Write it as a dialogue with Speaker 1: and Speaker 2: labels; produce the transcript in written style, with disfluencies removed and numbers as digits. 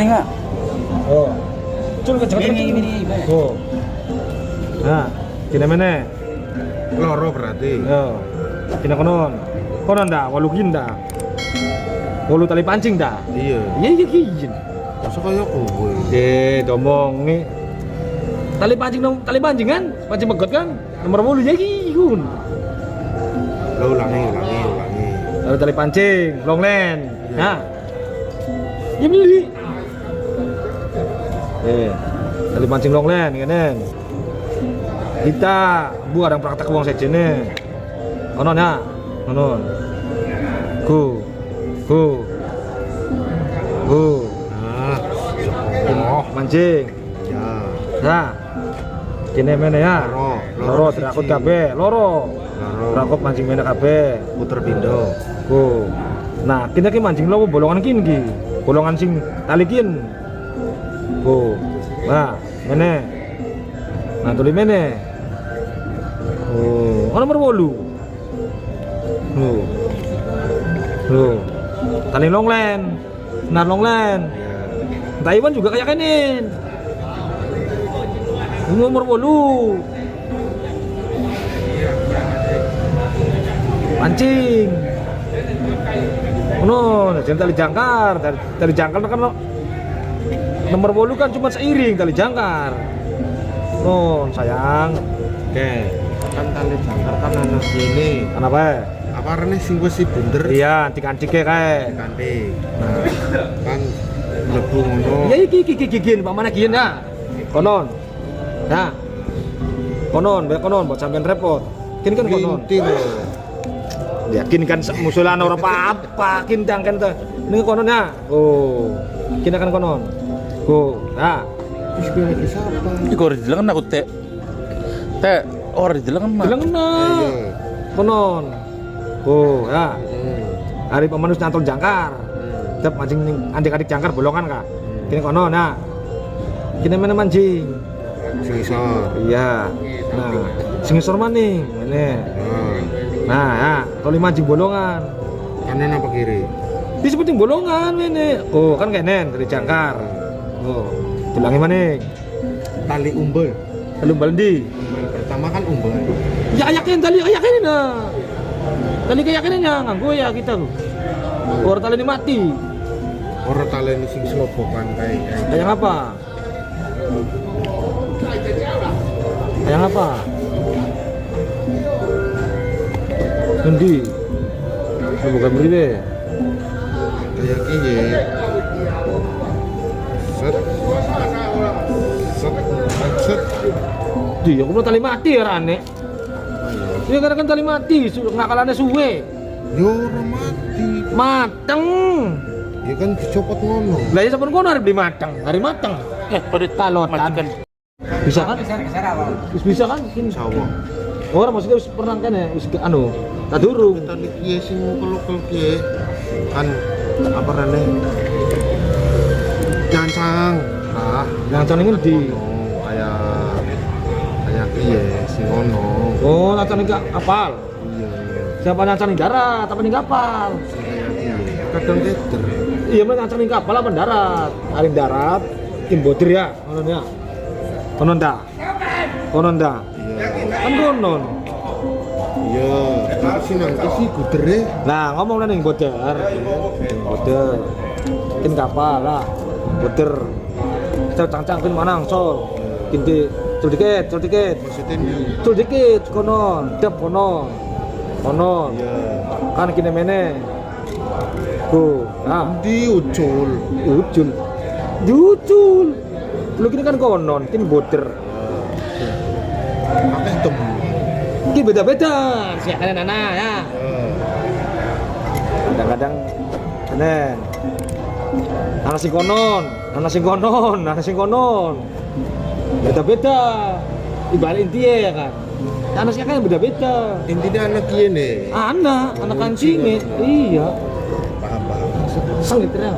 Speaker 1: Enggak.
Speaker 2: Oh. Cul ke jalan
Speaker 1: Ini.
Speaker 2: Oh. Nah, kene meneh.
Speaker 3: Loro berarti.
Speaker 2: Yo. Kene konon. Konon dah, walukin dah. Walu tali pancing dah.
Speaker 3: Iya.
Speaker 2: Iya kiyen.
Speaker 3: Masa kaya kowe.
Speaker 2: Domongi. Tali pancing kan? Pancing megot kan? Nomor 8 ya iki kun.
Speaker 3: Lo ulangi.
Speaker 2: Lalu tali pancing, longland. Nah. Ya beli. Tali pancing longland kan. Kita bu ada praktek uang sejene. Konon ya. Konon. Go.
Speaker 3: Oh,
Speaker 2: Mancing.
Speaker 3: ya.
Speaker 2: Nah. Kene mene ya. Loro
Speaker 3: siji.
Speaker 2: terakut kabeh, loro. Terakut mancing mene kabeh.
Speaker 3: Puter pindo.
Speaker 2: Go. Nah, kita ki mancing lo bolongan kin ki. Bolongan sing tali kin. Go. Nah, mene. Nah, tuli mene. Oh, nomor 8. Loh. Tali longland. Senar longland.
Speaker 3: Ya.
Speaker 2: Taiwan juga kayak kenin. Nomor 8. Pancing. Jangan tali jangkar. Tali jangkar kan nomor 8 kan cuma seiring tali jangkar. Sayang.
Speaker 3: Oke. Kan tali jangkar kan ana sini.
Speaker 2: Kenapa?
Speaker 3: Apa rene sing wis bunder?
Speaker 2: Iya, antik-antike kae.
Speaker 3: Kanthi. Nah, kan mlebu ngono.
Speaker 2: Ya iki Pak mana gien ya? Konon. Nah. Konon buat sampean repot. Kin kan konon.
Speaker 3: Inti lho.
Speaker 2: Yakin kan musulan ora apa-apa, kin kan teh. Ini konon ya. Oh. Kin akan konon. Go. Nah.
Speaker 3: Wis pilih ke sapa?
Speaker 1: Iku ora dijelengan aku teh. Teh, ora dijelengan mah.
Speaker 2: Bilang kena.
Speaker 3: Iya.
Speaker 2: Konon. Oh, ya.
Speaker 3: Hmm.
Speaker 2: Hari pemanus nyantol jangkar. Tetep mancing ning adik-adik jangkar bolongan kah? Kini konon nah. Kini mana mancing?
Speaker 3: Sing isor.
Speaker 2: Iya. Nah, sing isor maning. Ngene. Nah, ya, kalau mancing bolongan.
Speaker 3: Kanan apa kiri?
Speaker 2: Di sepenting bolongan ngene. Oh, kan kenen dari jangkar. Oh, tulangi maning.
Speaker 3: Tali umbel.
Speaker 2: Lalu baldi.
Speaker 3: Umbel pertama kan umbel.
Speaker 2: Ya yakin tali yakin nah. Tali keyakinannya nganggo ya kita tuh. Orang tali ini mati.
Speaker 3: Ora tali ini sing selobokan kayak.
Speaker 2: Kayak apa? Kayak apa? Endi? Bukan beribe.
Speaker 3: Kayak kiye. Set.
Speaker 2: Di, aku mau tali mati ya rane. Iya karena kan tali mati, ngakalannya suwe.
Speaker 3: Yo ora mati.
Speaker 2: Mateng.
Speaker 3: Ya kan dicopot ngono.
Speaker 2: Lah ya sampun kono arep di mateng, hari mateng.
Speaker 1: Pada
Speaker 2: Talotan. Bisa kan? Bisa kan?
Speaker 3: Sawah.
Speaker 2: Orang maksudnya wis pernah kan ya, wis anu, tak durung.
Speaker 3: Tali kiye sing lokal kiye. Kan apa rene? Nyancang. Nah,
Speaker 2: Yang ini di.
Speaker 3: Kayak kiye sing ono.
Speaker 2: Oh, lancar nih kapal.
Speaker 3: Iya.
Speaker 2: Siapa lancar nih darat, apa nih kapal?
Speaker 3: Kadang teter.
Speaker 2: Iya, mereka lancar nih kapal apa darat? Hari darat, tim bodir ya, konon ya. Konon dah.
Speaker 3: Iya.
Speaker 2: Kan konon.
Speaker 3: Iya, tapi sih nanti sih gudere.
Speaker 2: Nah, ngomong lah nih bodir. Bodir. Tim kapal lah. Bodir. Cang-cang pin manang sol. Kinti cul dikit.
Speaker 3: Maksudnya nih.
Speaker 2: Cul dikit konon, dep konon.
Speaker 3: Iya.
Speaker 2: Kan kini mene. Go. Nah,
Speaker 3: Di ucul.
Speaker 2: Jujul. Lu kini kan konon, tim boder.
Speaker 3: Akeh temu.
Speaker 2: Ini beda-beda. Siapa anak ya. Kadang-kadang kenen. Anak sing konon. Beda-beda. Ibalik intinya ya kan. Anak sih kan beda-beda.
Speaker 3: Intinya anak kiye nih.
Speaker 2: Anak kancing iya.
Speaker 3: Paham.
Speaker 2: Sengit ya.